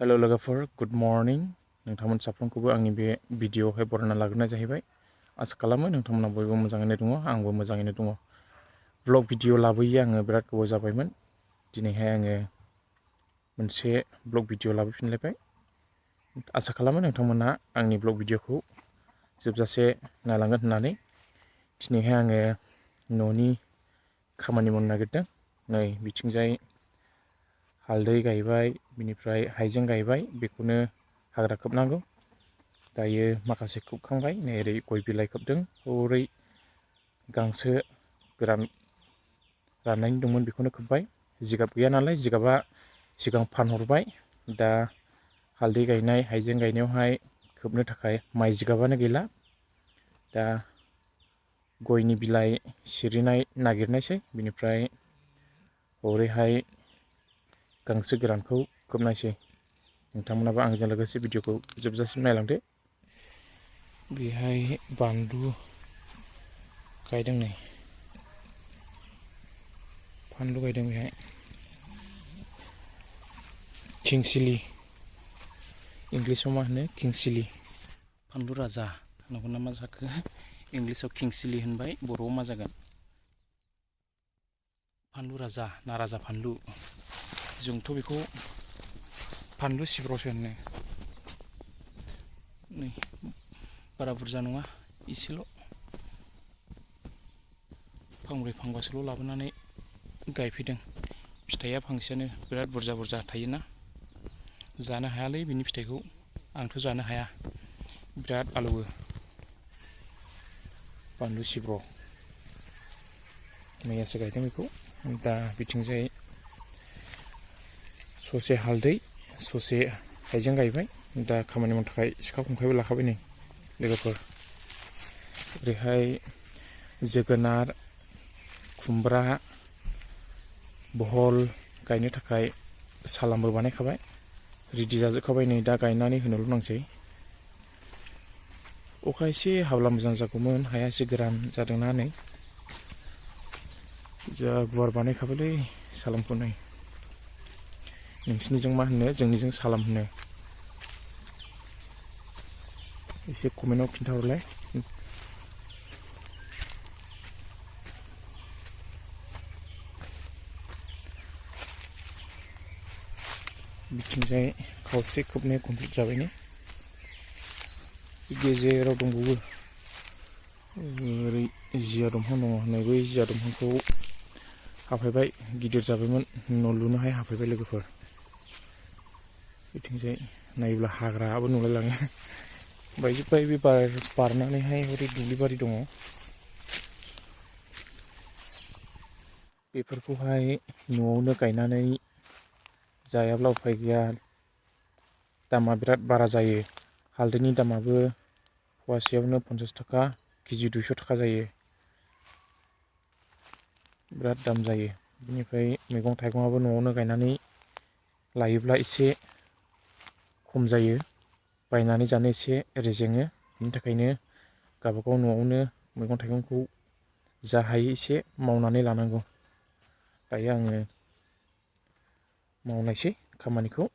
Hello लोगोफोर, good morning. नोंथांमोन साफ्रोमखौबो आंनि बे भिडिअआवहाय बरायना लाग्रोनाय जाहैबाय। आसा खालामो नोंथांमोना बयबो मोजाङैनो दङ, आंबो मोजाङैनो दङ। ब्लग भिडिअ लाबोयो आङो बिराद गोबाव जाबायमोन। दिनैहाय आङो मोनसे ब्लग भिडिअ लाबोफिनलायबाय। आसा खालामो नोंथांमोना आंनि ब्लग भिडिअखौ जोबजासे नायलांगोन होननानै। दिनैहाय आङो न'नि खामानि मावनो नागिरदों। नै बिथिंजाय हालदै गायबाय, बिनिफ्राय हाइजें गायबाय, बेखौनो हाग्रा खोबनांगौ। दायो माखासे खोबखांबाय, नै ओरै गय बिलाइ खोबदों, हरै गांसो गोरान राननायनि दंमोन बेखौनो खोबबाय। जिगाब गैया नालाय जिगाबा सिगां फानहरबाय। दा हालदै गायनाय हाइजें गायनायावहाय खोबनो थाखाय माइ जिगाबानो गैला। दा गयनि बिलाइ सिरिनाय नागिरनायसै, बिनिफ्राय हरैहाय गांसो गोरानखौ खोबनायसै। नोंथांमोनाबो आंजों लोगोसे भिडिअखौ जोबजासिम नायलांदो। बेहाय बानलु गायदों, नै फानलु गायदों, बेहाय किंसिलि, इंलिसाव मा होनो किंसिलि, फानलु राजा होनांगौ ना मा जाखो? इंलिसाव किंसिलि होनबाय, बर'आव मा जागोन? फानलु राजा ना राजा फानलु? जोंथ' बेखौ फानलु सिब्र'सो होनो। नै बारा बुरजा नङा, एसेल', फांब्रै फांबासोल' लाबोनानै गायफैदों। फिथाइया फांसेयानो बिराद बुरजा बुरजा थायोना, जानो हायालै बिनि फिथाइखौ। आंथ' जानो हाया, बिराद आलौवो बानलु सिब्र'। मैयासो गायदों बेखौ। दा बिथिंजाय ससे हालदै ससे हाइजें गायबाय। दा खामानि मावनो थाखाय सिखा खंखाइबो लाखाबाय नै लोगोफोर। ओरैहाय जोगोनार, खुमब्रा, बहल गायनो थाखाय सालामबो बानायखाबाय, रेडि जाजोबखाबाय। नै दा गायनानै होनोल' नांसै। अखा एसे हाब्ला मोजां जागौमोन, हाया एसे गोरान जादोंना। नै जा गुवार बानायखाबायलै सालामखौ। नै नोंसिनिजों मा होनो, जोंनिजों सालाम होनो। एसे कमेन्टआव खिन्थाहरलाय। बिथिंजाय खावसे खोबनाया कमप्लिट जाबाय। नै गेजेराव दंबावो, ओरै जिया दंफां दङ। नै बै जिया दंफांखौ हाफायबाय, गिदिर जाबायमोन, न' लुनोहाय हाफायबाय लोगोफोर। बिथिंजाय नायोब्ला हाग्राबो नुलायलाङो। बायजोब्बाय बे बारनानैहाय हरै दुब्लिबारि दङ। बेफोरखौहाय न'आवनो गायनानै जायाब्ला उफाय गैया। दामा बिराद बारा जायो। हालदैनि दामाबो फवासेयावनो 50 थाखा, केजि 200 थाखा जायो। बिराद दाम जायो। बिनिफ्राय मैगं थाइगङाबो न'आवनो गायनानै लायोब्ला एसे खम जायो, बायनानै जानो एसे रेजेङो। बिनि थाखायनो गावबागाव न'आवनो मैगं थाइगंखौ जा हायो एसे मावनानै लानांगौ। दायो आङो मावनायसै खामानिखौ।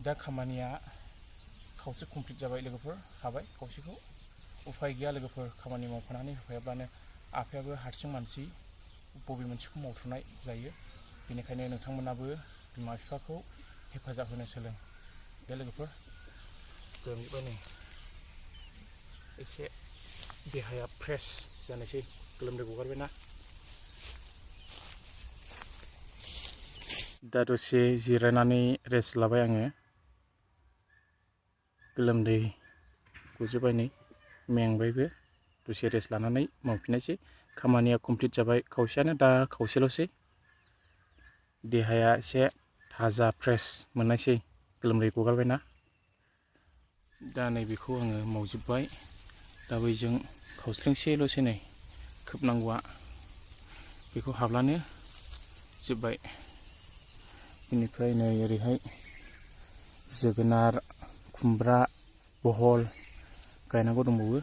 दा खामानिया खावसे कमप्लिट जाबाय लोगोफोर, हाबाय खावसेखौ। उफाय गैया लोगोफोर, खामानि मावफानानै होफायाब्लानो आफायाबो हारसिं मानसि बबे मोनसेखौ मावथ'नाय जायो। बेनिखायनो नोंथांमोनाबो बिमा बिफाखौ हेफाजाब होनो सोलों। दे लोगोफोर, गोलोमबाय नै एसे देहाया फ्रेश जानोसै, गोलोमदै गगारबायना। दा दसे जिरायनानै रेस्ट लाबाय आङो, गोलोमदै गजोब्बाय नै, मेंबायबो। दसे रेस्ट लानानै मावफिननायसै। खामानिया कमप्लिट जाबाय खावसेयानो, दा खावसेल'सै। देहाया एसे थाजा फ्रेश मोननायसै, गोलोमदै गगारबायना। दा नैबेखौ आङो मावजोब्बाय। दा बैजों खावस्लिंसेल'सै नै खोबनांगौआ, बेखौ हाब्लानो जोब्बाय। बेनिफ्राय नै ओरैहाय जोगोनार, खुमब्रा, बहल गायनांगौ दंबावो।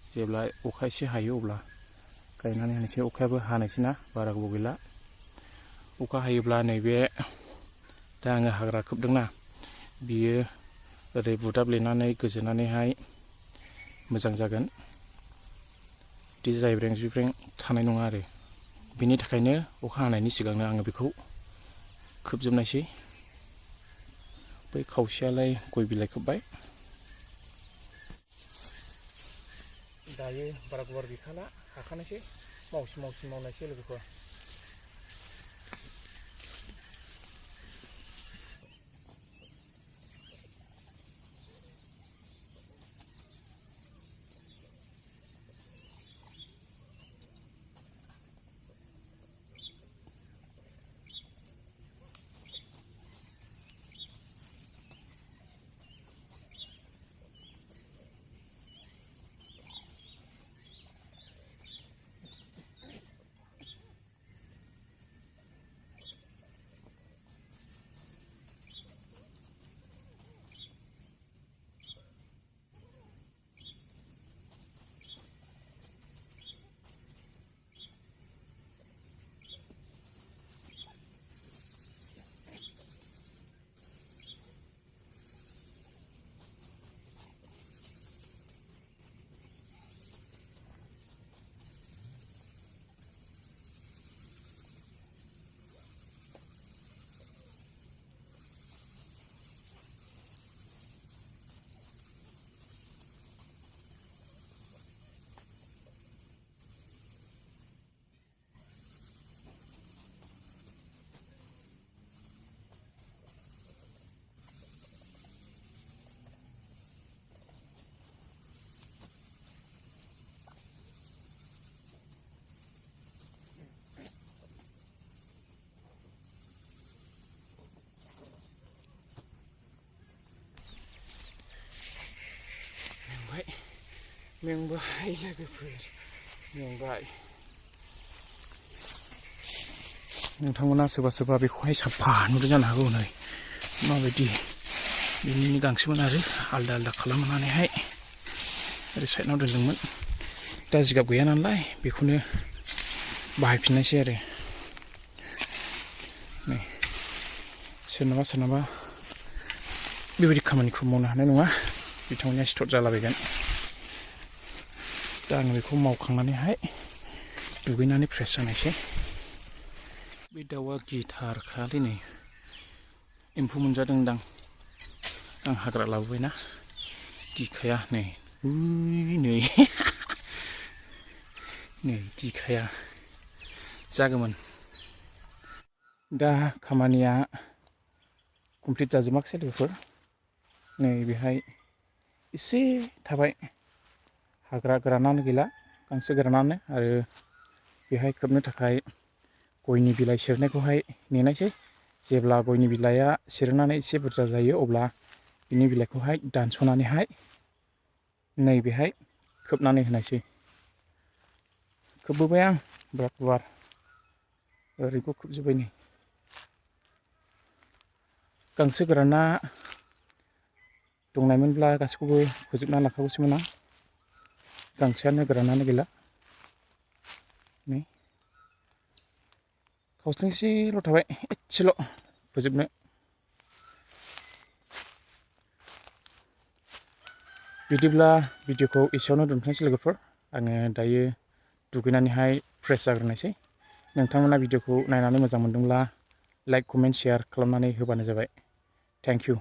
जेब्ला अखा एसे हायो अब्ला गायनानै होनोसै। अखायाबो हानायसै ना, बारा गोबाव गैला। अखा हायोब्ला नैबे दा आङो हाग्रा खोबदोंना, बियो ओरै बुदाब्लेनानै गोजोनानैहाय मोजां जागोन। बिदि जायब्रें जुब्रें थानाय नङा आरो। बिनि थाखायनो अखा हानायनि सिगांनो आङो बेखौ खोबजोबनायसै। बै खावसेयालाय गय बिलाइ खोबबाय। दायो बारा गुवार गैखाला, हाखानायसै, मावसि मावसि मावनायसै लोगोफोर। मेंबाय लोगोफोर, मेंबाय। नोंथांमोना सोरबा सोरबा बेखौहाय साफा नुदों जानो हागौ। नै माबायदि बिनि गांसोमोन आरो आलदा आलदा खालामनानैहाय ओरै साइडनाव दोनदोंमोन। दा जिगाब गैया नालाय बेखौनो बाहायफिननायसै आरो। नै सोरनाबा सोरनाबा बेबायदि खामानिखौ मावनो हानाय नङा, बिथांमोनहा स्टप जालाबायगोन। दा आं बेखौ मावखांनानैहाय दुगैनानै फ्रेस जानायसै। बे दाउआ गिथारखालै, नै एम्फौ मोनजादोंदां। आं हाग्रा लाबोबायना, गिखाया नै नै नै गिखाया जागौमोन। दा खामानिया कमप्लिट जाजोबाखिसै लोगोफोर। नै बेहाय एसे थाबाय, हाग्रा गोरानानो गैला, गांसो गोरानानो। आरो बेहाय खोबनो थाखाय गयनि बिलाइ सेरनायखौहाय नेनायसै। जेब्ला गयनि बिलाइया सेरनानै एसे बुरजा जायो अब्ला बिनि बिलाइखौहाय दानस'नानैहाय नैबेहाय खोबनानै होनायसै। खोबबोबाय आं बिराद गुवार, ओरैखौ खोबजोब्बाय नै। गांसो गोराना दंनायमोनब्ला गासैखौबो फोजोबना लाखागौसैमोन आं। गांसोआनो गोरानानो गैला। नै खावस्लिंसेल' थाबाय, एसेल' फोजोबनो। बिदिब्ला भिडिअखौ एसेयावनो दोनथ'नोसै लोगोफोर। आङो दायो दुगैनानैहाय फ्रेस जाग्रोनायसै। नोंथांमोना भिडिअखौ नायनानै मोजां मोनदोंब्ला लाइक, कमेन्ट, शेयार खालामनानै होबानो जाबाय। Thank you.